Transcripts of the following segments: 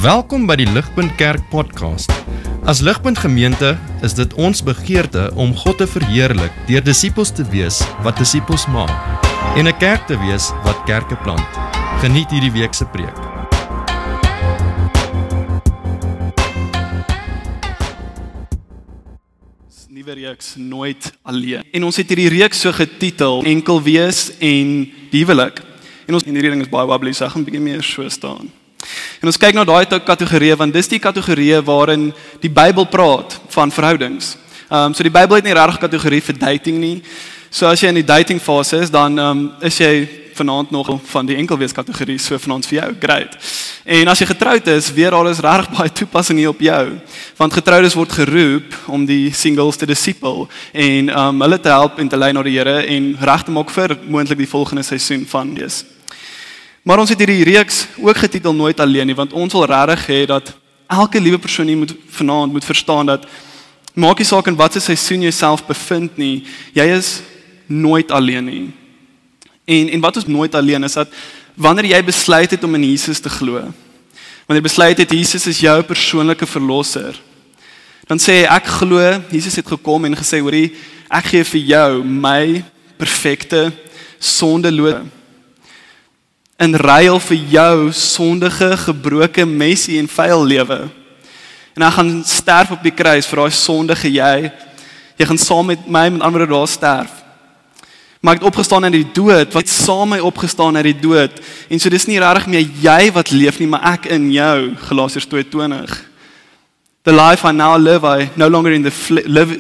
Welkom by die Ligpunt Kerk podcast. As Ligpunt Gemeente is dit ons begeerte om God te verheerlik deur disippels te wees wat disippels maak en 'n kerk te wees wat kerke plant. Geniet hierdie week se preek. Nuwe reeks Nooit Alleen. En ons het hierdie reeks so getitel Enkel Wees en die Huwelik. En hierdie ding is baie wobbly, so ek gaan 'n bietjie meer so staan. En ons kyk na daai kategorieë, want dis die kategorieë waarin die Bybel praat van verhoudings. So die Bybel het nie regtig kategorie vir dating nie. So as jy in die dating fase is, dan is jy vanaand nog van die enkelwees kategorie, so vanaand vir jou, great. En as jy getroud is, weer daar is regtig baie toepassing hier op jou. Want getroudes word geroep om die singles te disipel en hulle te help en te lei na die Here en reg te maak vir moontlik die volgende seisoen van wees. Maar ons het hierdie reeks ook getitel Nooit Alleen nie, want ons wil regtig hê dat elke liewe persoon hier vanaand moet verstaan dat maak nie saak in watter seisoen jy self bevind nie, jy is nooit alleen nie. En wat is nooit alleen is dat wanneer jy besluit het om in Jesus te glo, wanneer jy besluit het Jesus is jou persoonlike verlosser, dan sê jy ek glo Jesus het gekom en gesê hoorie, ek gee vir jou my perfekte sondelose in ruil vir jou sondige, gebroke, messy en vuil lewe. En hy gaan sterf op die kruis vir daai sondige jy gaan saam met my met ander daar sterf. Maar ek het opgestaan uit die dood, wat saam my opgestaan uit die dood. En so dis nie regtig meer jy wat leef nie, maar ek in jou, Galasiërs 2:20. The life I now live, I no longer live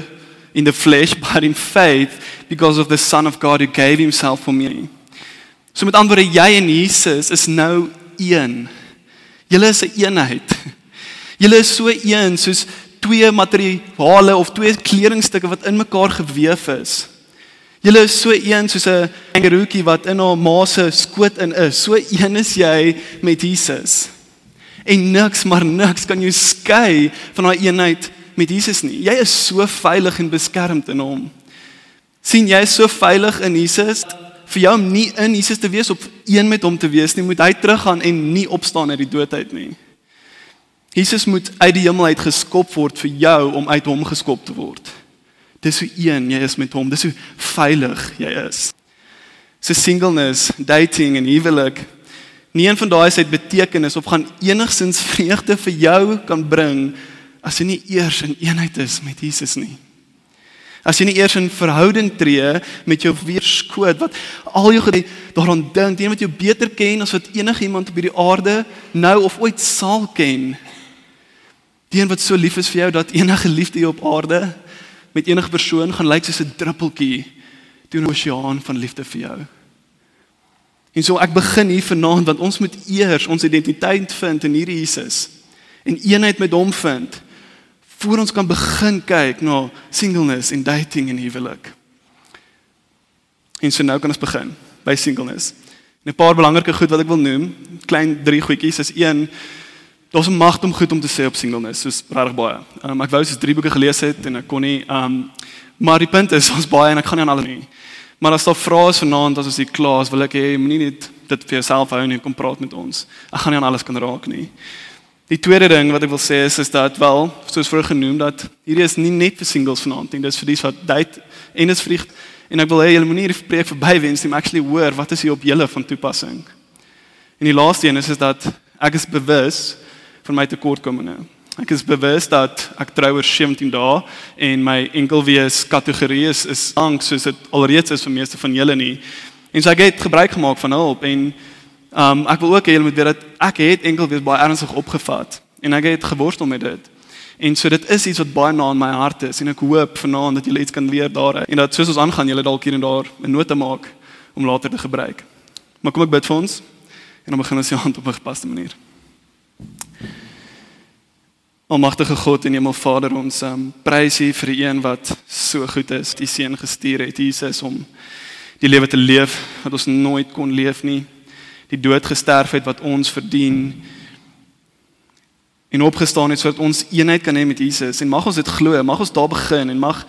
in the flesh, but in faith, because of the Son of God who gave himself for me. So met ander woorde, jy en Jesus is nou een. Julle is 'n eenheid. Julle is so een soos twee materiale of twee kledingstukke wat in mekaar geweef is. Julle is so een soos 'n kangaroetjie wat in haar ma se skoot in is. So een is jy met Jesus. En niks kan jou skei van daai eenheid met Jesus nie. Jy is so veilig en beskermd in hom. Sien, jy is so veilig in Jesus. Vir jou om nie in Jesus te wees, op een met hom te wees nie, moet hy teruggaan en nie opstaan uit die dood uit nie. Jesus moet uit die hemel uit geskop word vir jou om uit hom geskop te word. Dis hoe een jy is met hom, dis hoe veilig jy is. So singleness, dating en huwelik, nie een van daai het betekenis of gaan enigsins vreugde vir jou kan bring as jy nie eers in eenheid is met Jesus nie. As jy nie eers in verhouding tree met jou weerskoot, wat al jou daaraan dink, die wat jou beter ken as wat enigiemand op hierdie aarde nou of ooit sal ken. Die wat so lief is vir jou, dat enige liefde hier op aarde met enige persoon gaan lyk soos 'n druppeltjie deur 'n oseaan van liefde vir jou. En so ek begin hier vanaand, want ons moet eers ons identiteit vind in hierdie Jesus en eenheid met hom vind, voor ons kan begin kyk na singleness en dating en huwelik. En so nou kan ons begin by singleness. En 'n paar belangrike goed wat ek wil noem, klein 3 goedjies, is 1, daar's 'n magt om goed om te sê op singleness, soos regtig baie. Ek wou soos 3 boeke gelees het en ek kon nie, maar die punt is, ons baie en ek gaan nie aan alles nie. Maar as daar vrae is vanaand, as ons hier klaar is, wil ek hê, moenie net dit vir jouself hou en kom praat met ons. Ek gaan nie aan alles kan raak nie. Die tweede ding wat ek wil sê is dat wel, soos vroeër genoem, dat hierdie is nie net vir singles vanaand nie, dis vir die wat date en is vir en ek wil hê julle moenie hierdie preek verbywens nie, maar actually hoor wat is hier op julle van toepassing. En die laaste een is dat ek is bewus van my tekortkominge. Ek is bewus dat ek trou oor 17 dae en my enkelwees kategorie is angs soos dit alreeds is vir meeste van julle nie. En so ek het gebruik gemaak van hulp en ek wil ook hê julle moet weet dat ek het enkelwees baie ernstig opgevat en ek het geworstel met dit. En so dit is iets wat baie na in my hart is en ek hoop vanaand dat julle iets kan leer daaruit en dat soos ons aangaan julle dalk hier en daar 'n nota maak om later te gebruik. Maar kom ek bid vir ons en dan begin ons die hand op 'n gepaste manier. Almagtige God en Hemelvader, ons prys U vir die een wat so goed is, die seun gestuur het, Jesus, om die lewe te leef wat ons nooit kon leef nie, die dood gesterf het wat ons verdien en opgestaan het sodat ons eenheid kan hê met Jesus. En mag ons dit glo, mag ons daar begin en mag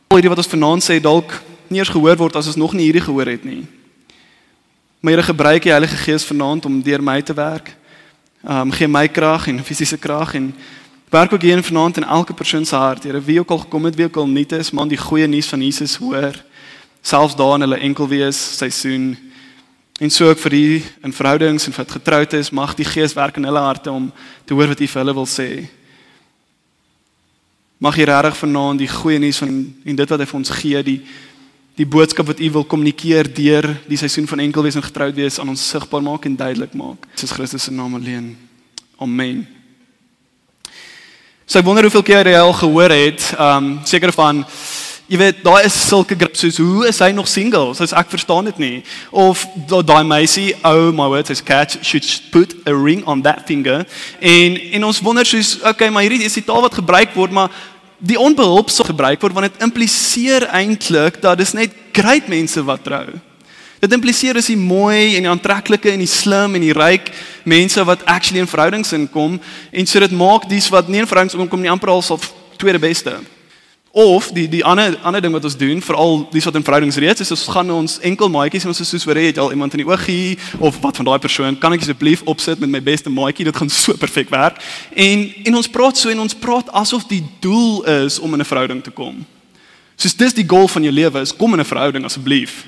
al die wat ons vanaand sê dalk nie eers gehoor word as ons nog nie hierdie gehoor het nie. Maar Here, gebruik die Heilige Gees vanaand om deur my te werk. Gee my krag en fisiese krag en werk ook hier vanaand in elke persoon se hart. Here, wie ook al gekom het, wie ook al nie is, man die goeie nuus van Jesus hoor, selfs daar in hulle enkelwees seisoen. En so ook vir die in verhoudings en wat getroud is, mag die Gees werk in hulle harte om te hoor wat U vir hulle wil sê. Mag U regtig vanaand die goeie nuus van en dit wat Hy vir ons gee, die boodskap wat U wil kommunikeer deur die seisoen van enkelwees en getroud wees aan ons sigbaar maak en duidelik maak. Jesus Christus se naam alleen. Amen. So ek wonder hoeveel keer jy al gehoor het, seker van, jy weet, daar is sulke grips soos, hoe is hy nog single? Soos ek verstaan dit nie. Of daai meisie, oh my word, his cat should put a ring on that finger. En ons wonder soos, okay, maar hierdie is die taal wat gebruik word, maar die onbehulpsaam gebruik word, want dit impliseer eintlik dat dis net great mense wat trou. Dit impliseer is die mooi en die aantreklike en die slim en die ryk mense wat actually in verhoudings inkom, en so dit maak dies wat nie in verhoudings inkom nie amper als of tweede beste. Of die ander ding wat ons doen, veral dies wat in verhoudings reeds is, ons gaan na ons enkel maatjies en ons is soos, hoor, het jy al iemand in die oogie, of wat van daai persoon, kan ek asseblief opsit met my beste maatjie, dit gaan so perfek werk. En ons praat so en ons praat asof die doel is om in 'n verhouding te kom. Soos dis die goal van jou lewe, is kom in 'n verhouding asseblief.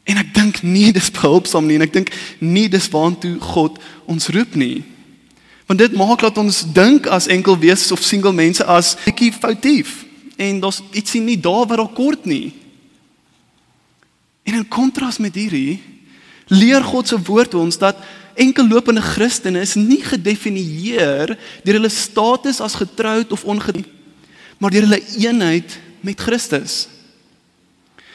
En ek dink nie dis behulpsaam nie, en ek dink nie dis waantoe God ons roep nie. Want dit maak dat ons dink as enkelwees of single mense as bietjie foutief. En daar's ietsie nie daar wat daar kort nie. En in kontras met hierdie, leer God se woord ons dat enkellopende Christene is nie gedefinieer deur hulle status as getroud of ongetroud, maar deur hulle eenheid met Christus.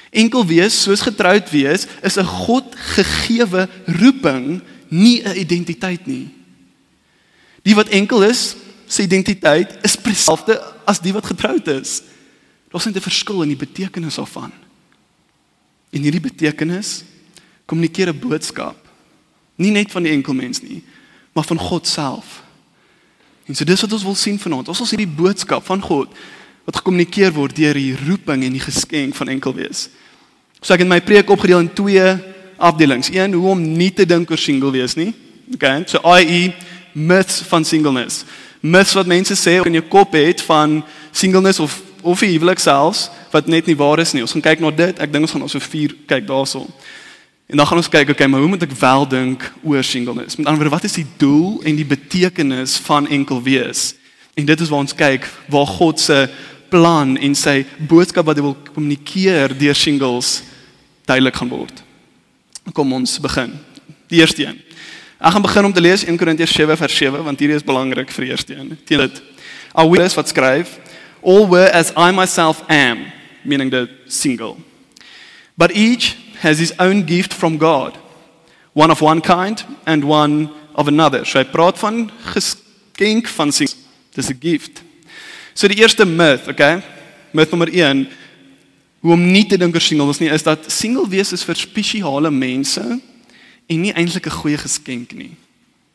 Enkel wees, soos getroud wees, is 'n God gegewe roeping, nie 'n identiteit nie. Die wat enkel is, sy identiteit is presies dieselfde as die wat getroud is. Daar's net 'n verskil in die betekenis daarvan. En hierdie betekenis kommunikeer 'n boodskap, nie net van die enkel mens nie, maar van God self. En so dis wat ons wil sien vanaand. Ons wil sien die boodskap van God wat gekommunikeer word deur die roeping en die geskenk van enkelwees. So ek het my preek opgedeel in 2 afdelings. 1, hoe om nie te dink oor single wees nie. Okay, so i.e. myths van singleness. Myths wat mense sê in jou kop het van singleness of die huwelik selfs, wat net nie waar is nie. Ons gaan kyk na dit, ek dink ons gaan also 4 kyk daarso. En dan gaan ons kyk, okay, maar hoe moet ek wel dink oor singleness? Met ander woorde, wat is die doel en die betekenis van enkel wees? En dit is waar ons kyk, waar God se plan en sy boodskap wat hy wil kommunikeer deur singles duidelik gaan word. Kom ons begin. Die eerste een. Ek gaan begin om te lees 1 Korintiërs 7 vers 7, want hierdie is belangrik vir die eerste een. Teen dit. Alweer wat skryf, all were as I myself am, meaning the single. But each has his own gift from God, one of one kind and one of another. So hy praat van geskenk van single. Dis 'n gift. So die eerste myth, okay? Myth nommer 1, hoe om nie te dink oor singles nie, is dat single wees is vir spesiale mense en nie eintlik 'n goeie geskenk nie.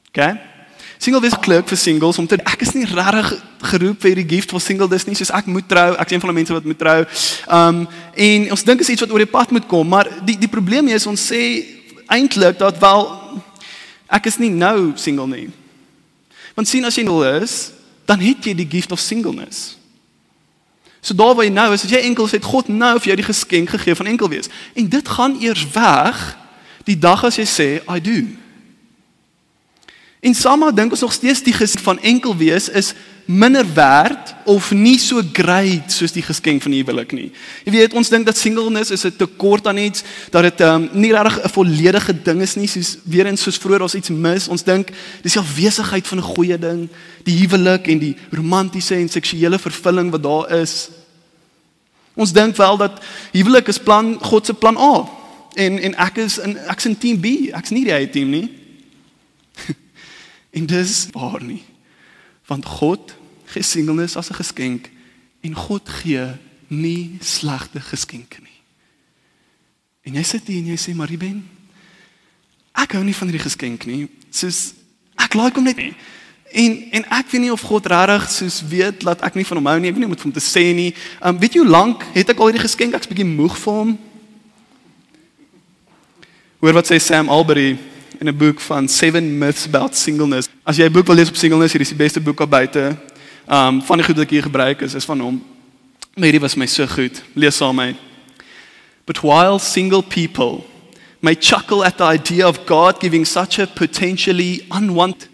Okay? Single wees klik vir singles om te ek is nie regtig geroep vir hierdie gift vir single dis nie, soos ek moet trou, ek is een van die mense wat moet trou. En ons dink is iets wat oor die pad moet kom, maar die probleem is ons sê eintlik dat wel ek is nie nou single nie. Want sien as jy single is, dan het jy die gift of singleness. So daar waar jy nou is, as jy enkel is, het God nou vir jou die geskenk gegee van enkel wees. En dit gaan eers weg die dag as jy sê, I do. En sommige dink ons nog steeds die geskenk van enkel wees is minder werd of nie so great soos die geskenk van die huwelik nie. Jy weet, ons dink dat singleness is 'n tekort aan iets, dat dit nie regtig 'n volledige ding is nie, soos weer eens soos vroeër ons iets mis. Ons dink dis die afwesigheid van 'n goeie ding, die huwelik en die romantiese en seksuele vervulling wat daar is. Ons dink wel dat huwelik is God se plan A. En ek is in team B, ek's nie die eie team nie. En dis waar nie. Want God gee singleness as 'n geskenk en God gee nie slegte geskenke nie. En jy sit hier en jy sê, maar Ruben, ek hou nie van hierdie geskenk nie. Soos ek like hom net nie. En ek weet nie of God regtig soos weet dat ek nie van hom hou nie. Ek weet nie om dit vir hom te sê nie. Weet jy hoe lank het ek al hierdie geskenk? Ek's bietjie moeg vir hom. Hoor wat sê Sam Albury in 'n boek van 7 Myths About Singleness. As jy 'n boek wil lees op singleness, hier is die beste boek op buite. Van die goed wat ek hier gebruik is van hom. Maar hierdie was my so goed. Lees saam met my. But while single people may chuckle at the idea of God giving such a potentially unwanted,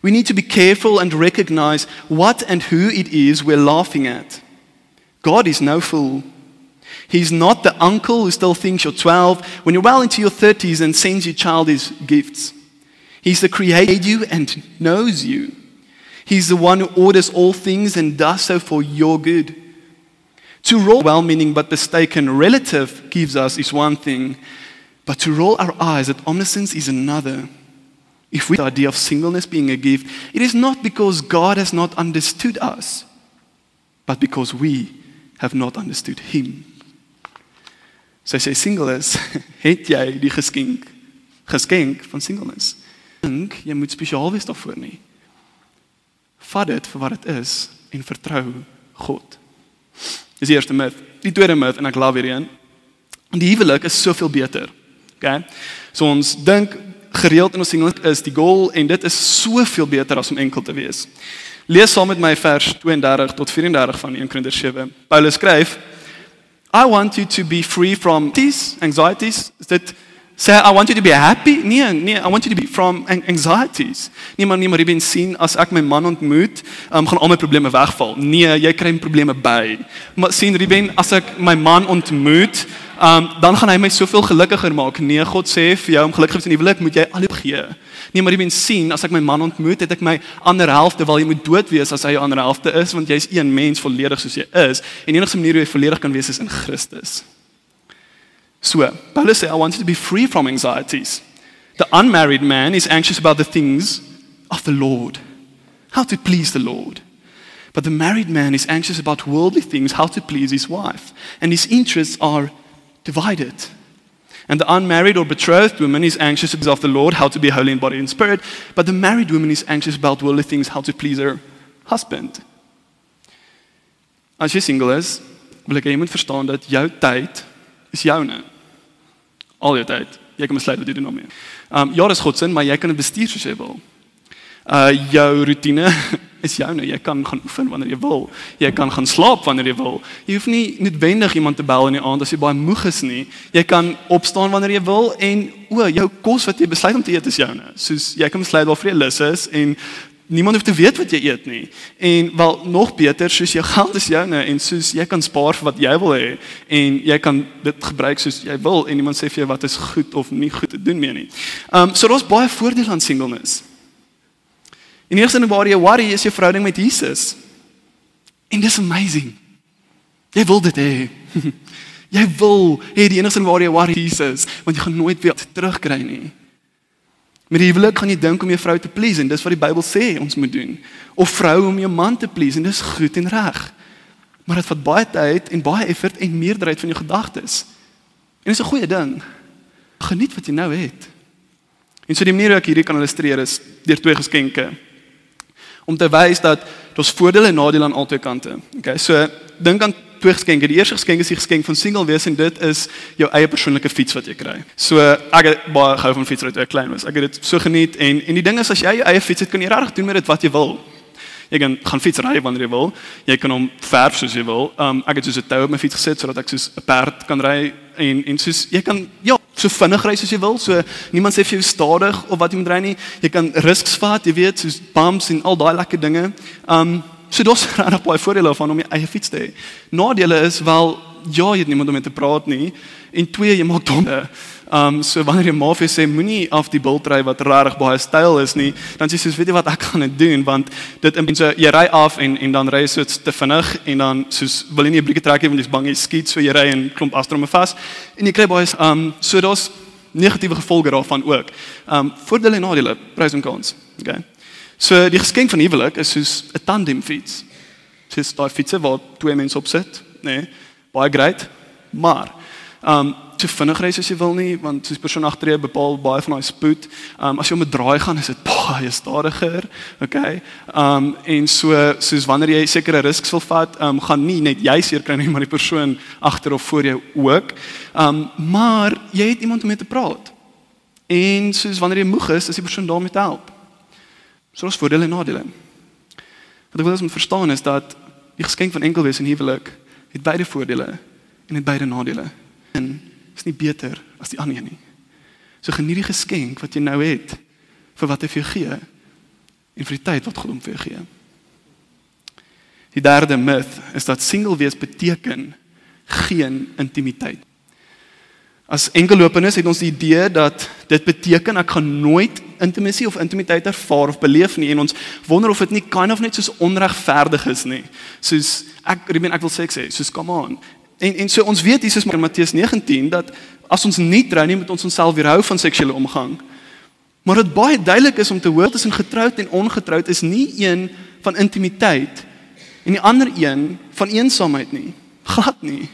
we need to be careful and recognize what and who it is we're laughing at. God is no fool. He's not the uncle who still thinks you're 12 when you're well into your 30s and sends you childish gifts. He's the creator you and knows you. He's the one who orders all things and does so for your good. To roll well-meaning but mistaken relative gives us is one thing, but to roll our eyes at omniscience is another. If we have the idea of singleness being a gift, it is not because God has not understood us, but because we have not understood Him. So as jy single is, het jy die geskenk van singleness. Dink, jy moet spesiaal wees daarvoor nie. Vat dit vir wat dit is en vertrou God. Dis die eerste myth. Die tweede myth, en ek love hierdie een. Die huwelik is soveel beter. Okay? So ons dink gereeld in ons singleness is die goal en dit is soveel beter as om enkel te wees. Lees saam met my vers 32 tot 34 van 1 Korintiërs 7. Paulus skryf, I want you to be free from anxieties. Dit sê, I want you to be happy? Nee, I want you to be from anxieties. Nee, maar jy ben sien, as ek my man ontmoet, gaan al my probleme wegval. Nee, jy kry probleme by. Maar sien, Ruben, as ek my man ontmoet, dan gaan hy my soveel gelukkiger maak. Nee, God sê vir jou om gelukkig te wees in die huwelik, moet jy al gee. Nee, maar Ruben, sien, as ek my man ontmoet, het ek my ander helfte, wel jy moet dood wees as hy jou ander helfte is, want jy is een mens volledig soos jy is, en die enigste manier hoe jy volledig kan wees is in Christus. So, Paulus sê, I want you to be free from anxieties. The unmarried man is anxious about the things of the Lord, how to please the Lord. But the married man is anxious about worldly things, how to please his wife. And his interests are divided. And the unmarried or betrothed woman is anxious about the Lord, how to be holy in body and spirit. But the married woman is anxious about worldly things, how to please her husband. As jy single is, wil ek jy moet verstaan dat jou tyd is joune. Al jou tyd. Jy kan besluit wat jy doen daarmee. Ja, dis God se, maar jy kan dit bestuur soos jy wil. Jou routine is joune. Jy kan gaan oefen wanneer jy wil. Jy kan gaan slaap wanneer jy wil. Jy hoef nie noodwendig iemand te bel in die aand as jy baie moeg is nie. Jy kan opstaan wanneer jy wil en jou kos wat jy besluit om te eet is joune. Soos jy kan besluit waarvoor jy lus is en niemand hoef te weet wat jy eet nie. En wel nog beter, soos jou geld is joune en soos jy kan spaar vir wat jy wil hê en jy kan dit gebruik soos jy wil en niemand sê vir jou wat is goed of nie goed te doen mee nie. So daar's baie voordele aan singleness. En die eerste ding waar jy worry is jou verhouding met Jesus. En dis amazing. Jy wil dit hê. Jy wil hê die enigste ding waar jy worry is Jesus, want jy gaan nooit weer terugkry nie. Met die huwelik gaan jy dink om jou vrou te please en dis wat die Bybel sê ons moet doen. Of vrou om jou man te please en dis goed en reg. Maar dit vat baie tyd en baie effort en meerderheid van jou gedagtes. En dis 'n goeie ding. Geniet wat jy nou het. En so die manier hoe ek hierdie kan illustreer is deur 2 geskenke. Om te wys dat daar's voordele en nadele aan albei kante. Okay, so dink aan 2 geskenke. Die eerste geskenk is die geskenk van single wees en dit is jou eie persoonlike fiets wat jy kry. So ek het baie gehou van fietsry toe ek klein was. Ek het dit so geniet en die ding is as jy jou eie fiets het, kan jy regtig doen met dit wat jy wil. Jy kan gaan fietsry wanneer jy wil. Jy kan hom verf soos jy wil. Ek het soos 'n tou op my fiets gesit sodat ek soos 'n perd kan ry en soos jy kan so vinnig ry soos jy wil. So niemand sê vir jou stadig of wat jy moet ry nie. Jy kan risks vat, jy weet, soos bumps en al daai lekker dinge. So daar's regtig baie voordele van om jou eie fiets te hê. Nadele is wel ja, jy het niemand om mee te praat nie en 2 jy maak domme. So wanneer jy maar vir sê moenie af die bult ry wat regtig baie styl is nie, dan sê jy soos weet jy wat ek gaan dit doen want dit in so jy ry af en dan ry jy so te vinnig en dan soos wil jy nie 'n brieke trek hê want jy's bang jy skiet so jy ry en klomp afstromme vas en jy kry baie so daar's negatiewe gevolge daarvan ook. Voordele en nadele, prys en kans. Okay. So die geskenk van huwelik is soos 'n tandemfiets. Dis daai fietsie waar 2 mense op sit, nee, baie great, maar te vinnig ry as jy wil nie, want soos persoon agter jou bepaal baie van daai spoed. As jy om 'n draai gaan, is dit baie stadiger, okay? En soos wanneer jy sekere risks wil vat, gaan nie net jy seer kry nie, maar die persoon agter of voor jou ook. Maar jy het iemand om mee te praat. En soos wanneer jy moeg is die persoon daarmee te help. So daar's voordele en nadele. Wat ek wil ons moet verstaan is dat die geskenk van enkelwees en huwelik het beide voordele en het beide nadele. En is nie beter as die ander nie. So geniet die geskenk wat jy nou het vir wat hy vir jou gee en vir die tyd wat God hom vir jou gee. Die derde myth is dat single wees beteken geen intimiteit. As enkellopenes het ons die idee dat dit beteken ek gaan nooit intimacy of intimiteit ervaar of beleef nie en ons wonder of dit nie kind of net soos onregverdig is nie. Soos ek wil sê, soos come on. En so ons weet Jesus in Matteus 19 dat as ons nie trou nie, moet ons onsself weerhou van seksuele omgang. Maar dit baie duidelik is om te hoor tussen getroud en ongetroud is nie een van intimiteit en die ander een van eensaamheid nie. Glad nie.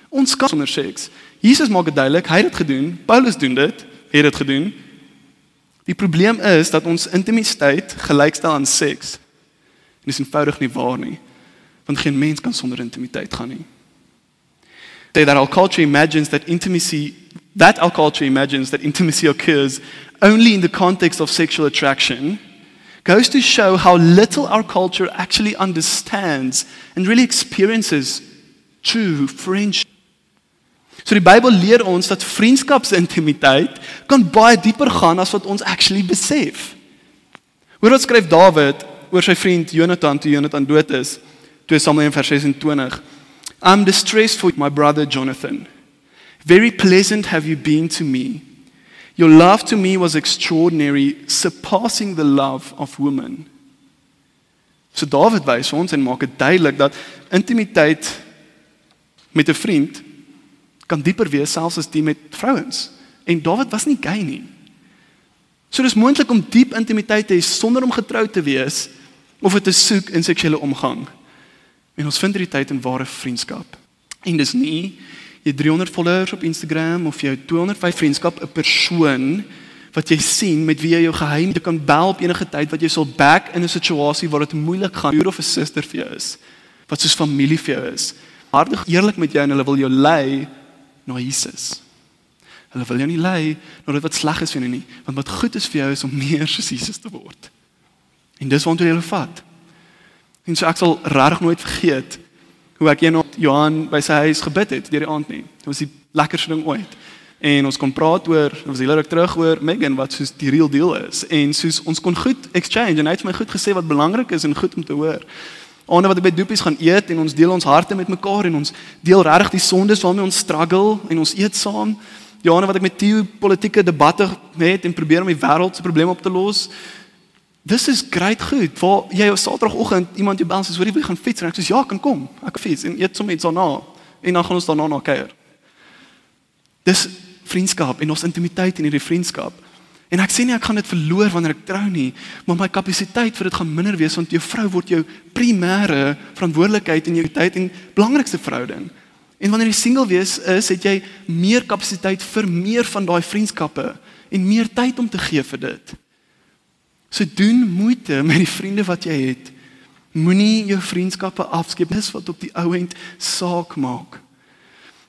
Ons kan sonder seks. Jesus maak dit duidelik, hy het dit gedoen, Paulus doen dit, het dit gedoen. Die probleem is dat ons intimiteit gelykstel aan seks. En dis eenvoudig nie waar nie, want geen mens kan sonder intimiteit gaan nie. That our culture imagines that intimacy occurs only in the context of sexual attraction goes to show how little our culture actually understands and really experiences true friendship. So die Bybel leer ons dat vriendskapsintimiteit kan baie dieper gaan as wat ons actually besef. Hoor wat skryf Dawid oor sy vriend Jonathan toe Jonathan dood is, 2 Samuel 1:26. I'm distressed for my brother Jonathan. Very pleasant have you been to me. Your love to me was extraordinary, surpassing the love of women. So Dawid wys ons en maak dit duidelik dat intimiteit met 'n vriend kan dieper wees selfs as die met vrouens. En Dawid was nie gay nie. So dis moontlik om diep intimiteit te hê sonder om getroud te wees of dit te soek in seksuele omgang. En ons vind hierdie tyd in ware vriendskap. En dis nie jy 300 followers op Instagram of jou 205 vriendskap 'n persoon wat jy sien met wie jy jou geheim jy kan bel op enige tyd wat jy sal back in 'n situasie waar dit moeilik gaan, 'n broer of 'n suster vir jou is, wat soos familie vir jou is. Hartig eerlik met jou en hulle wil jou lei na Jesus. Hulle wil jou nie lei na dit wat sleg is vir jou nie, want wat goed is vir jou is om meer soos Jesus te word. En dis waartoe jy hulle vat. En so ek sal regtig nooit vergeet hoe ek eendag Johan by sy huis gebid het deur die aand nie. Dit was die lekkerste ding ooit. En ons kon praat oor, dit was hele ruk terug oor Megan wat soos die real deal is. En soos ons kon goed exchange en hy het vir my goed gesê wat belangrik is en goed om te hoor. Aande wat ek by Doepies gaan eet en ons deel ons harte met mekaar en ons deel regtig die sondes waarmee ons struggle en ons eet saam. Die aande wat ek met Theo politieke debatte het en probeer om die wêreld se probleme op te los. Dis is great goed. Waar jy op Saterdagoggend iemand jou bel en sê hoor jy wil gaan fiets en ek sê ja, kan kom. Ek fiets en eet sommer iets daarna en dan gaan ons daarna na kuier. Dis vriendskap en ons intimiteit in hierdie vriendskap. En ek sê nie ek gaan dit verloor wanneer ek trou nie, maar my kapasiteit vir dit gaan minder wees want jou vrou word jou primêre verantwoordelikheid in jou tyd en belangrikste verhouding. En wanneer jy single wees is, het jy meer kapasiteit vir meer van daai vriendskappe en meer tyd om te gee vir dit. So doen moeite met die vriende wat jy het. Moenie jou vriendskappe afskeep, dis wat op die ou end saak maak.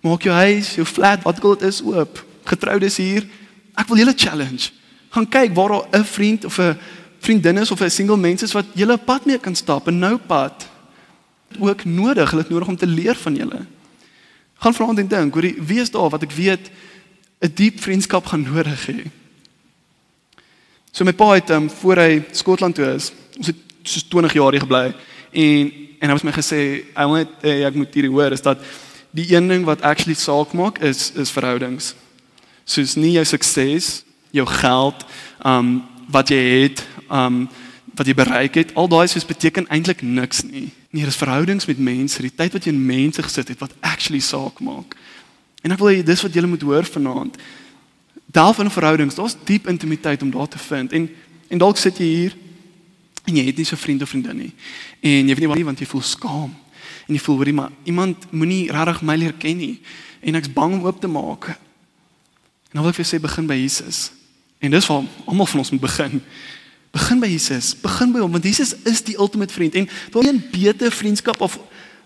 Maak jou huis, jou flat, wat ook al dit is oop. Getroudes hier, ek wil julle challenge. Gaan kyk waar daar 'n vriend of 'n vriendin is of 'n single mens is wat julle pad mee kan stap, 'n nou pad. Ook nodig, hulle het nodig om te leer van julle. Gaan vra en dink, hoor wie is daar wat ek weet 'n diep vriendskap gaan nodig hê. So my pa het voor hy Skotland toe is, ons het soos 20 jaar hier gebly en hy het my gesê, ek moet hierdie hoor is dat die een ding wat actually saak maak is verhoudings. Soos nie jou sukses, jou geld, wat jy het, wat jy bereik het, al daai soos beteken eintlik niks nie. Nee, dis verhoudings met mense, die tyd wat jy in mense gesit het wat actually saak maak. En ek wil hê dis wat julle moet hoor vanaand. Delf in verhoudings, daar's diep intimiteit om daar te vind. En dalk sit jy hier en jy het nie so vriend of vriendin nie. En jy weet nie wat nie want jy voel skaam. En jy voel hoorie maar iemand moenie regtig my leer ken nie en ek's bang om oop te maak. En dan wil ek vir jou sê begin by Jesus. En dis waar almal van ons moet begin. Begin by Jesus, begin by hom want Jesus is die ultimate vriend en daar is 'n beter vriendskap of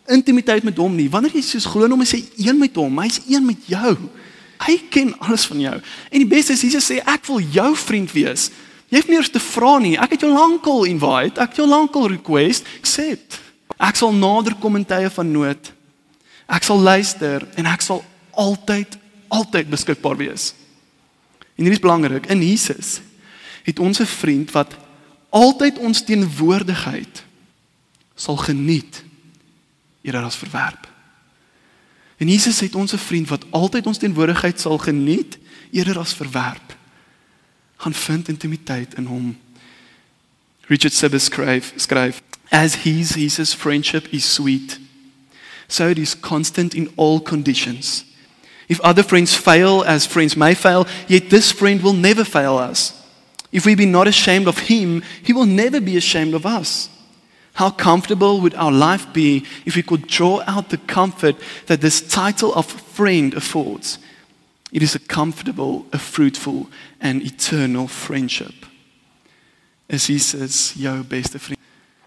intimiteit met hom nie. Wanneer jy soos glo in hom is hy een met hom, hy's een met jou. Hy ken alles van jou. En die beste is, Jesus sê, ek wil jou vriend wees. Jy hoef nie eers te vra nie, ek het jou lankal invite, ek het jou lankal request, accept. Ek sal nader kom in tye van nood. Ek sal luister en ek sal altyd beskikbaar wees. En hier is belangrik, in Jesus het ons 'n vriend wat altyd ons teenwoordigheid sal geniet eerder as verwerp. En Jesus het ons 'n vriend wat altyd ons teenwoordigheid sal geniet eerder as verwerp. Gaan vind intimiteit in hom. Richard Sibbes skryf, as Jesus' friendship is sweet, so it is constant in all conditions. If other friends fail, as friends may fail, yet this friend will never fail us. If we be not ashamed of him, he will never be ashamed of us. How comfortable would our life be if we could draw out the comfort that this title of friend affords? It is a comfortable, a fruitful, and eternal friendship. Is Jesus jou beste vriend?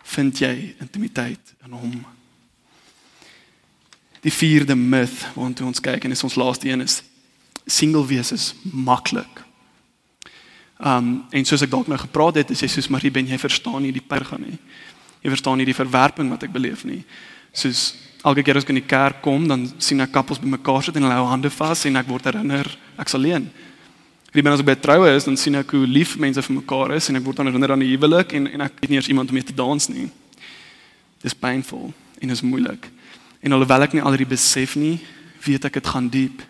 Vind jy intimiteit in hom? Die 4de myth waartoe ons kyk, en is ons laaste een, is single wees is maklik. En soos ek dalk nou gepraat het, is jy soos Marie, jy verstaan nie die pyn gaan nie. Jy verstaan nie die verwerping wat ek beleef nie. Soos elke keer as ek in die kerk kom, dan sien ek kappels bymekaar sit en hulle hou hande vas en ek word herinner, ek's alleen. As ek by 'n troue is, dan sien ek hoe lief mense vir mekaar is en ek word dan herinner aan die huwelik en ek het nie eens iemand om mee te dans nie. Dis painful en is moeilik. En alhoewel ek nie al die besef nie, weet ek dit gaan diep.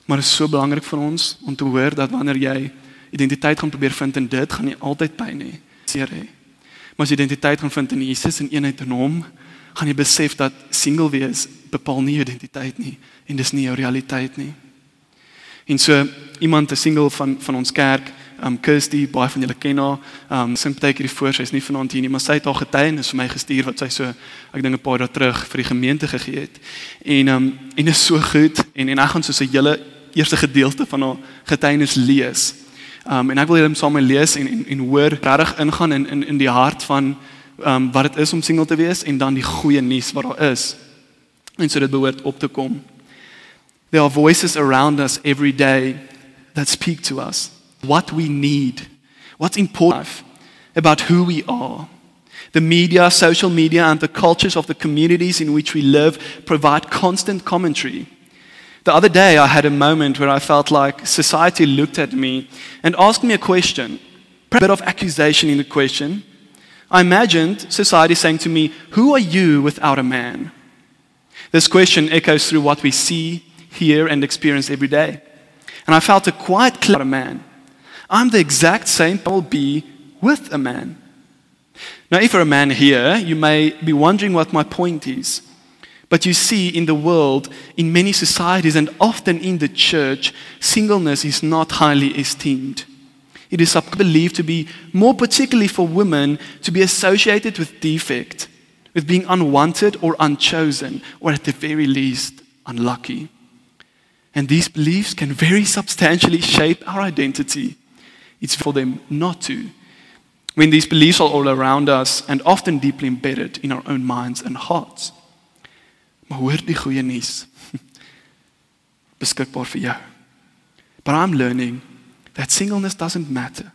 Maar dit is so belangrik vir ons om te hoor dat wanneer jy identiteit gaan probeer vind in dit, gaan jy altyd pyn hê, seer hê. Maar as jy identiteit gaan vind in Jesus en eenheid in hom, gaan jy besef dat single wees bepaal nie jou identiteit nie en dis nie jou realiteit nie. En so iemand, 'n single van ons kerk, Kirsty, baie van julle ken haar, sy partykeer die voor, sy is nie vanaand hier nie, maar sy het haar getuienis vir my gestuur wat sy so, ek dink 'n paar dae terug vir die gemeente gegee het. En is so goed en ek gaan so 'n hele eerste gedeelte van haar getuienis lees. En ek wil hom saam met my lees en hoor regtig ingaan in die hart van wat dit is om single te wees en dan die goeie nuus wat daar is. En so dit behoort op te kom. There are voices around us every day that speak to us. What we need, what's important about who we are. The media, social media, and the cultures of the communities in which we live provide constant commentary. The other day I had a moment where I felt like society looked at me and asked me a question, a bit of accusation in the question. I imagined society saying to me, who are you without a man? This question echoes through what we see, hear, and experience every day. And I felt a quiet clear a man. I'm the exact same I will be with a man. Now, if you're a man here, you may be wondering what my point is. But you see, in the world, in many societies, and often in the church, singleness is not highly esteemed. It is believed to be, more particularly for women, to be associated with defect, with being unwanted or unchosen, or at the very least, unlucky. And these beliefs can very substantially shape our identity. It's for them not to. When these beliefs are all around us and often deeply embedded in our own minds and hearts. Maar hoor die goeie nuus. Beskikbaar vir jou. But I'm learning that singleness doesn't matter.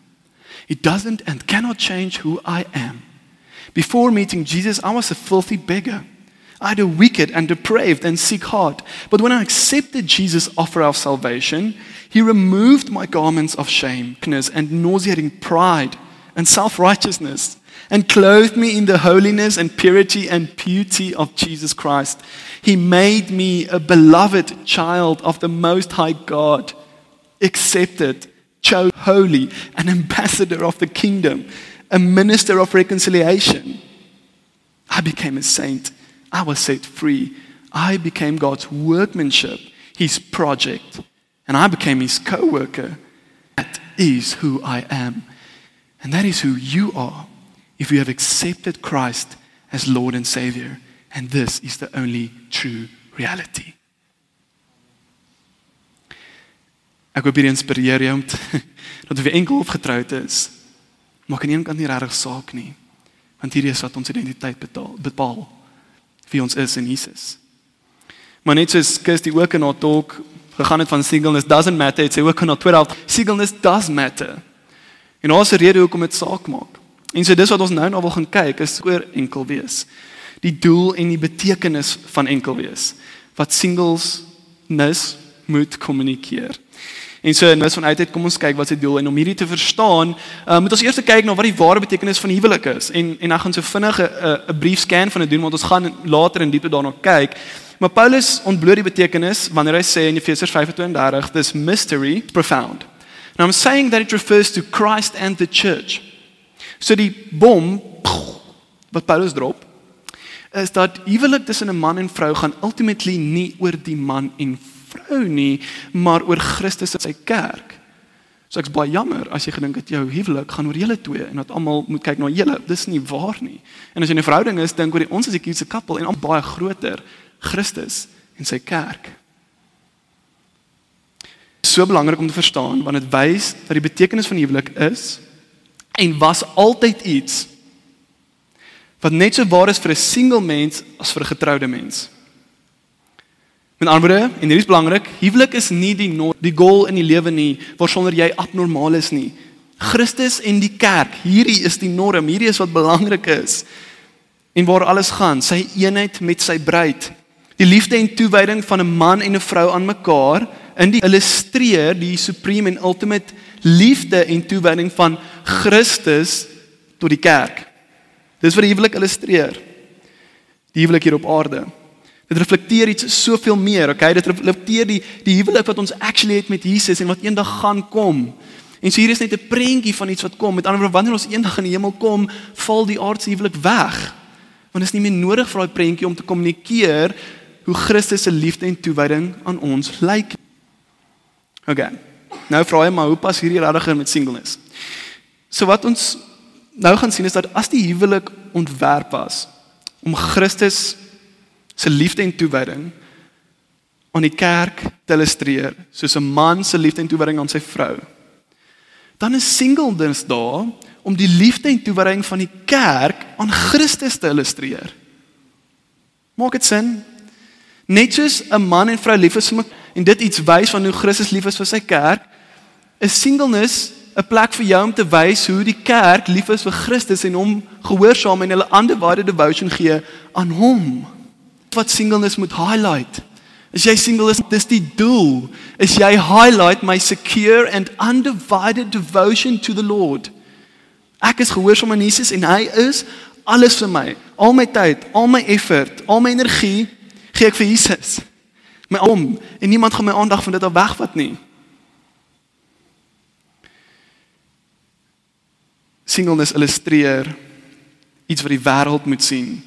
It doesn't and cannot change who I am. Before meeting Jesus, I was a filthy beggar. I had a wicked and depraved and sick heart. But when I accepted Jesus' offer of salvation, He removed my garments of shame and nauseating pride and self-righteousness and clothed me in the holiness and purity and beauty of Jesus Christ. He made me a beloved child of the Most High God, accepted, chose, holy, an ambassador of the kingdom, a minister of reconciliation. I became a saint. I was set free. I became God's workmanship, His project, and I became His co-worker. That is who I am, and that is who you are if you have accepted Christ as Lord and Savior, and this is the only true reality. Ek hoop hier inspireer jou dat jy enkel of getroud is, maak aan een kant nie regtig saak nie, want hierdie is wat ons identiteit bepaal. Wie ons is in Jesus. Maar net soos Kirsty ook in haar talk gegaan het van singleness doesn't matter, het sê ook op Twitter, singleness does matter. En daar is 'n rede hoekom dit saak maak. En so dis wat ons nou wil gaan kyk, is oor enkel wees. Die doel en die betekenis van enkel wees, wat singlesness moet kommunikeer. En so, nou vanuit kom ons kyk wat sy doel, en om hierdie te verstaan, moet ons eers kyk na wat die ware betekenis van huwelik is, en ek gaan so vinnig 'n brief scan van dit doen, want ons gaan later in diepte daarna kyk, maar Paulus ontbloot die betekenis, wanneer hy sê in Efesiërs 5:32, this mystery profound. Now I'm saying that it refers to Christ and the church. So die bom, wat Paulus drop, is dat huwelik tussen 'n man en vrou gaan ultimately nie oor die man en vrou nie, maar oor Christus en sy kerk. So ek's baie jammer as jy gedink het jou huwelik gaan oor julle twee en dat almal moet kyk na julle. Dis nie waar nie. En as jy in 'n verhouding is, dink oor ons as 'n kiese koppel en baie groter, Christus en sy kerk. So belangrik om te verstaan, want dit wys dat die betekenis van huwelik is en was altyd iets wat net so waar is vir 'n single mens as vir 'n getroude mens. Met ander woorde, en dit is belangrik, huwelik is nie die goal in die lewe nie, waarsonder jy abnormaal is nie. Christus en die kerk, hierdie is die norm, hierdie is wat belangrik is. En waar alles gaan, sy eenheid met sy bruid. Die liefde en toewyding van 'n man en 'n vrou aan mekaar, illustreer die supreme en ultimate liefde en toewyding van Christus tot die kerk. Dis wat die huwelik illustreer. Die huwelik hier op aarde. Dit reflekteer iets soveel meer, okay? Dit reflekteer die huwelik wat ons actually het met Jesus en wat eendag gaan kom. En so hier is net 'n prentjie van iets wat kom. Met ander woorde, wanneer ons eendag in die hemel kom, val die aardse huwelik weg. Want dit is nie meer nodig vir daai prentjie om te kommunikeer hoe Christus se liefde en toewyding aan ons lyk. Okay. Nou vra jy maar, hoe pas hierdie regtig in met singleness? So wat ons nou gaan sien is dat as die huwelik ontwerp was om Christus se liefde en toewyding aan die kerk te illustreer, soos 'n man se liefde en toewyding aan sy vrou, dan is singleness daar om die liefde en toewyding van die kerk aan Christus te illustreer. Maak dit sin? Net soos 'n man en vrou lief is vir mekaar, en dit iets wys van hoe Christus lief is vir sy kerk, is singleness 'n plek vir jou om te wys hoe die kerk lief is vir Christus en hom gehoorsaam en hulle undivided devotion gee aan hom. Wat singleness moet highlight. As jy single is, dis die doel. Is jy highlight my secure and undivided devotion to the Lord. Ek is gehoorsaam aan Jesus en hy is alles vir my. Al my tyd, al my effort, al my energie gee ek vir Jesus. My en niemand gaan my aandag van dit af wegvat nie. Singleness illustreer iets wat die wêreld moet sien.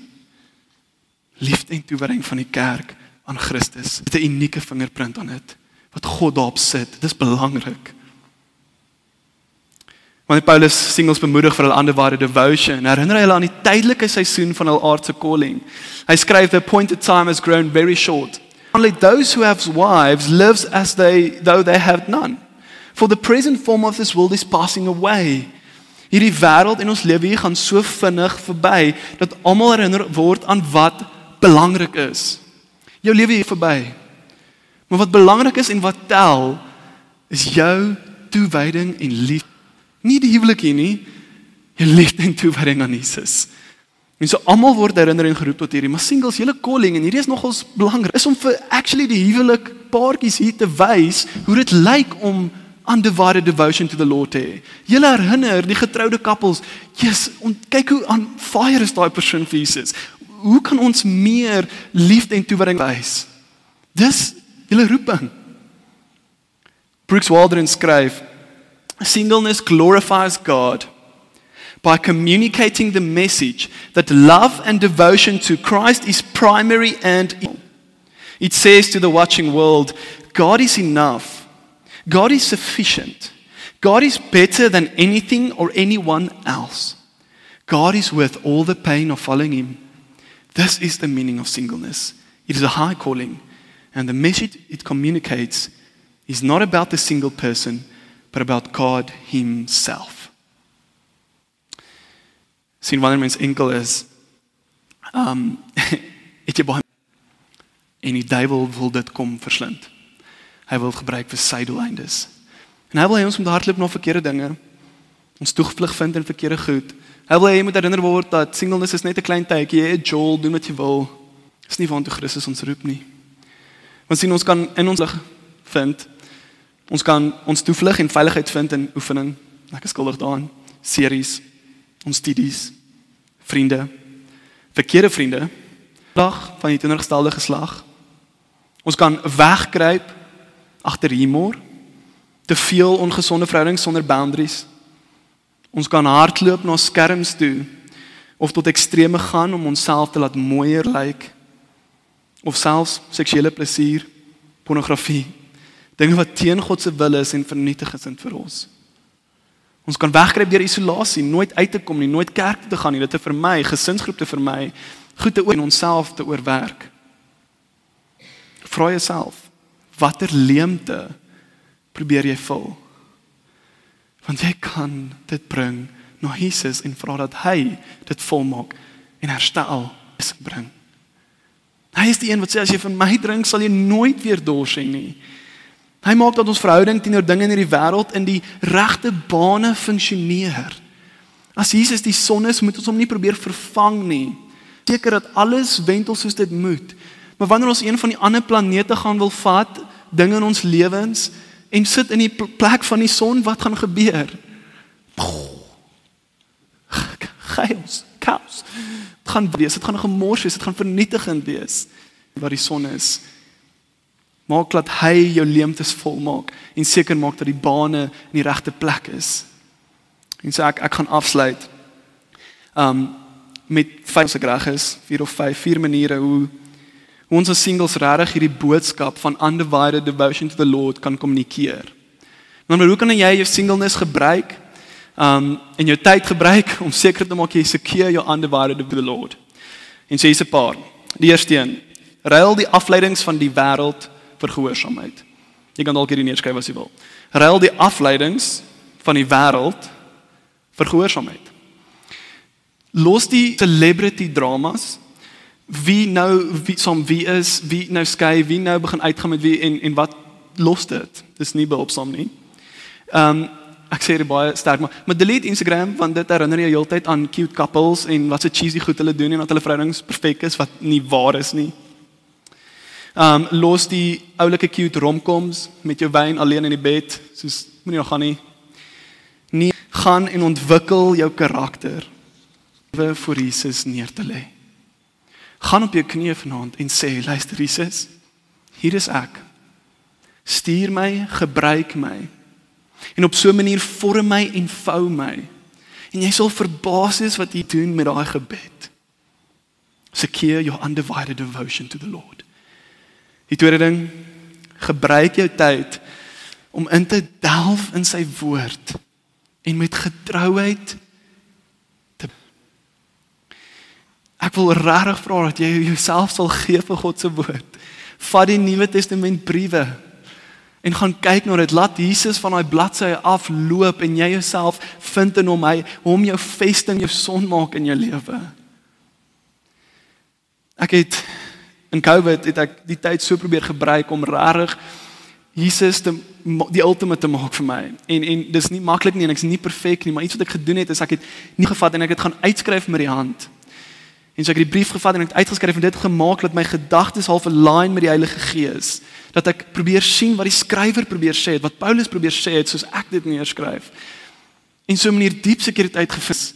Liefde en toewyding van die kerk aan Christus. Dit 'n unieke vingerprint aan dit. Wat God daarop sit. Dit is belangrik. Wanneer Paulus singles bemoedig vir hulle undivided devotion, herinner hy hulle aan die tydelike seisoen van hul aardse calling. Hy skryf, the appointed time has grown very short. Only those who have wives lives as though they have none. For the present form of this world is passing away. Hierdie wêreld en ons lewe hier gaan so vinnig verby, dat almal herinner word aan wat belangrik is. Jou lewe hier verby. Maar wat belangrik is en wat tel, is jou toewyding en liefde. Nie die huwelik hier nie, jou liefde en toewyding aan Jesus. En so almal word herinner en geroep tot hierdie, maar singles, julle calling, en hierdie is nogals belangrik, is om vir actually die huwelik paartjies hier te wys, hoe dit lyk om undivided devotion to the Lord te hê. Julle herinner die getroude couples, yes, kyk hoe on fire is daai persoon vir Jesus. Hoe kan ons meer liefde en toewyding wys? Dis julle roeping. Brooks Waldron skryf, singleness glorifies God by communicating the message that love and devotion to Christ is primary and equal. It says to the watching world, God is enough. God is sufficient. God is better than anything or anyone else. God is worth all the pain of following Him. This is the meaning of singleness. It is a high calling, and the message it communicates is not about the single person, but about God Himself. Sien, wanneer mens enkel is, het jy baie, en die duiwel wil dit kom verslind. Hy wil gebruik vir sy doeleindes. En hy wil hê ons moet hardloop na verkeerde dinge. Ons toegevlug vind in verkeerde goed. Hy wil hê jy moet herinner word dat singleness is net 'n klein tydjie, jy het Joel, doen wat jy wil. Dis nie waartoe Christus ons roep nie. Want sien, ons kan in ons lig vind, ons kan ons toevlug en veiligheid vind in oefening, ek is skuldig daaraan, series, ons studies, vriende, verkeerde vriende, lag van die teenoorgestelde geslag. Ons kan wegkruip agter humor, te veel ongesonde verhoudings sonder boundaries. Ons kan hardloop na skerms toe, of tot extreme gaan om onsself te laat mooier lyk, of selfs seksuele plesier, pornografie, dinge wat teen God se wil is en vernietigend vir ons. Ons kan wegkruip deur isolasie, nooit uit te kom nie, nooit kerk toe te gaan nie, dit te vermy, gesinsgroep te vermy, goed te oor en onsself te oorwerk. Vra jouself, watter leemte probeer jy vul? Want jy kan dit bring na Jesus en vra dat hy dit volmaak en herstel bring. Hy is die een wat sê, as jy van my drink, sal jy nooit weer dors hê nie. Hy maak dat ons verhouding teenoor dinge in hierdie wêreld in die regte bane funksioneer. As Jesus die son is, moet ons hom nie probeer vervang nie. Seker dat alles wentel soos dit moet. Maar wanneer ons een van die ander planete gaan wil vat, dinge in ons lewens, en sit in die plek van die son, wat gaan gebeur? Chaos. Het gaan wees, het gaan gemors wees, het gaan vernietigend wees, waar die son is. Maak dat hy jou leemtes volmaak, en seker maak dat die bane in die regte plek is. En so ek gaan afsluit, met 5 as ek reg is, 4 of 5, 4 maniere hoe ons as singles regtig hierdie boodskap van undivided devotion to the Lord kan kommunikeer. Maar hoe kan jy jou singleness gebruik, en jou tyd gebruik, om seker te maak jy secure jou undivided to the Lord? En so hier's 'n paar. Die eerste een, ruil die afleidings van die wêreld vir gehoorsaamheid. Jy kan dalk hierdie neerskryf as jy wil. Ruil die afleidings van die wêreld vir gehoorsaamheid. Los die celebrity dramas, wie is, wie nou skei, wie nou begin uitgaan met wie, en wat los dit? Dis nie behulpsaam nie. Ek sê dit baie sterk, maar delete Instagram, want dit herinner jy heeltyd aan cute couples, en wat so cheesy goed hulle doen, en dat hulle verhoudings perfek is, wat nie waar is nie. Los die oulike cute romcoms, met jou wyn alleen in die bed, soos, moenie nog gaan nie. Nee, gaan en ontwikkel jou karakter, voor Jesus neer te lê. Gaan op jou knieë vanaand en sê, luister Jesus, hier is ek. Stuur my, gebruik my. En op so 'n manier vorm my en vou my. En jy sal verbaas wees wat jy doen met daai gebed. Secure your undivided devotion to the Lord. Die tweede ding, gebruik jou tyd om in te delf in sy woord en met getrouheid te. Ek wil regtig vra dat jy jouself sal gee vir God se woord. Vat die Nuwe Testament briewe en gaan kyk na dit. Laat Jesus van daai bladsye afloop en jy jouself vind in hom jou vesting, jou son maak in jou lewe. Ek het in COVID het ek die tyd so probeer gebruik om regtig Jesus die ultimate te maak vir my. En dis nie maklik nie en ek's nie perfek nie, maar iets wat ek gedoen het is ek het nie gevat en ek het gaan uitskryf met die hand. En so ek het die brief gevat en ek het uitgeskryf en dit gemaak dat my gedagtes half align met die Heilige Gees. Dat ek probeer sien wat die skrywer probeer sê het, wat Paulus probeer sê het, soos ek dit neerskryf. En so 'n manier diep sekuriteit gevis.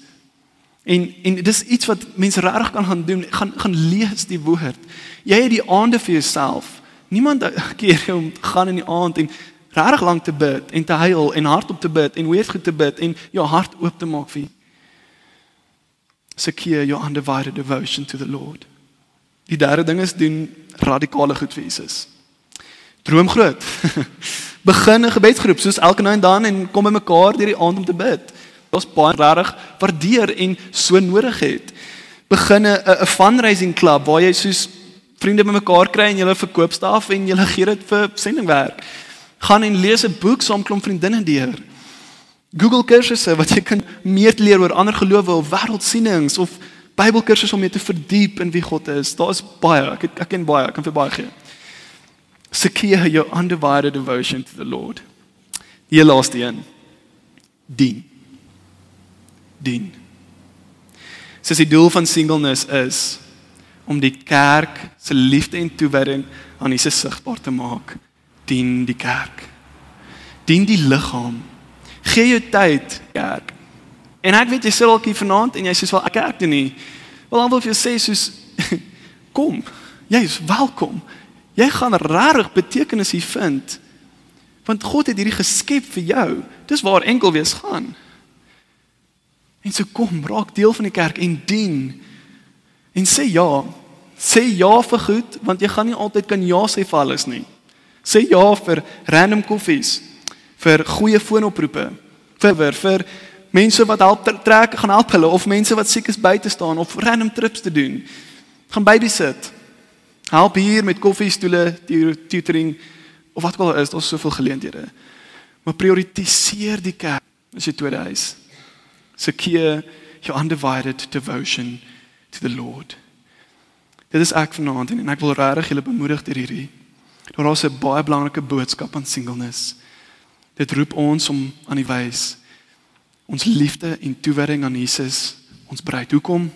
En dis iets wat mense regtig kan gaan doen, gaan lees die woord. Jy het die aande vir jouself. Niemand keer jou om te gaan in die aand en regtig lank te bid en te huil en hardop te bid en weer goed te bid en jou hart oop te maak vir secure your undivided devotion to the Lord. Die derde ding is doen radikale goed vir Jesus. Droom groot. Begin 'n gebedsgroep soos elke nou en dan en kom by mekaar deur die aand om te bid. Ons baie regtig waardeer en so nodig het. Begin 'n fundraising club waar jy soos vriende bymekaar kry en julle verkoop staf en julle gee dit vir sendingwerk. Gaan en lees 'n boek saam klomp vriendinne deur. Google kursusse wat jy kan meer leer oor ander gelowe of wêreldsienings of Bybelkursusse om jou te verdiep in wie God is. Daar is baie, ek ken baie, ek kan vir baie gee. Secure your undivided devotion to the Lord. Die laaste een. Dien. Dien. Soos die doel van singleness is om die kerk se liefde en toewyding aan Jesus sigbaar te maak. Dien die kerk. Dien die liggaam. Gee jou tyd, kerk. En ek weet jy sit dalk hier vanaand en jy sê wel ek kerk doen nie. Wel dan wil ek vir jou sê soos kom. Jy is welkom. Jy gaan regtig betekenis hier vind. Want God het hierdie geskep vir jou. Dis waar enkelwees gaan. En so kom, raak deel van die kerk en dien. En sê ja. Sê ja vir goed, want jy gaan nie altyd kan ja sê vir alles nie. Sê ja vir random koffies, vir goeie foonoproepe, vir mense wat help trek, gaan help hulle, of mense wat siek is by te staan, of random trips te doen. Gaan babysit. Help hier met koffiestoele, tutoring, of wat ook al is, daar is soveel geleenthede. Maar prioritiseer die kerk as jou tweede huis. Secure your undivided devotion to the Lord. Dit is ek vanaand en ek wil regtig julle bemoedig deur hierdie. Daar is 'n baie belangrike boodskap aan singleness. Dit roep ons om aan die wys ons liefde en toewyding aan Jesus ons bereid. Hoekom?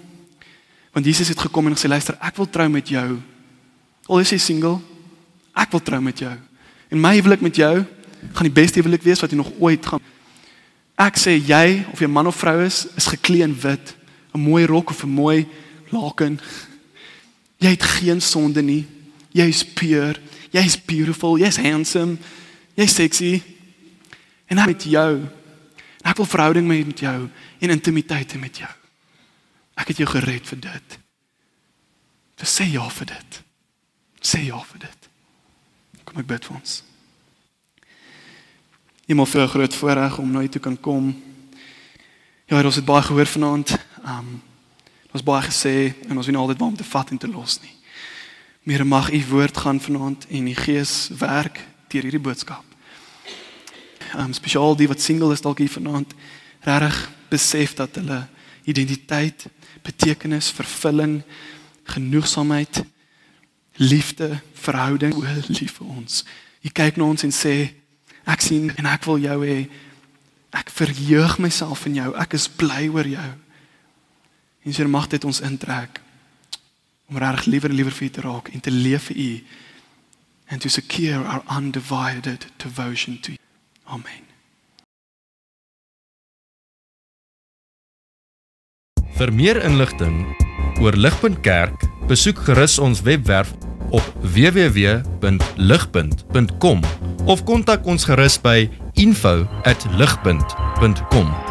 Want Jesus het gekom en gesê, luister, ek wil trou met jou. Al is jy single, ek wil trou met jou. En my huwelik met jou gaan die beste huwelik wees wat jy nog ooit gaan. Ek sê jy, of jy man of vrou is geklee in wit, 'n mooi rok of 'n mooi laken. Jy het geen sonde nie. Jy is pure, jy is beautiful, jy is handsome, jy is sexy. En ek met jou. En ek wil verhouding met jou en intimiteit met jou. Ek het jou gered vir dit. Dus sê ja vir dit. Sê ja vir dit. Kom ek bid vir ons. Iemand vir 'n groot voorreg om na u toe kan kom. Ja, ons het baie gehoor vanaand. Ons baie gesê en ons weet nie altyd waar om te vat en te los nie. Meer mag u woord gaan vanaand en die Gees werk deur hierdie boodskap. Spesiaal die wat single is dalk hier vanaand, regtig besef dat hulle identiteit, betekenis, vervulling, genoegsaamheid, liefde, verhouding, o lief vir ons. U kyk na ons en sê, ek sien en ek wil jou hê. Ek verheug myself in jou. Ek is bly oor jou. En so mag dit ons intrek om regtig liewer en liewer vir u te raak en te leef vir u and to secure our undivided devotion to you. Amen. Vir meer inligting oor Ligpunt Kerk, besoek gerus ons webwerf op www.ligpunt.com of kontak ons gerus by info@ligpunt.com.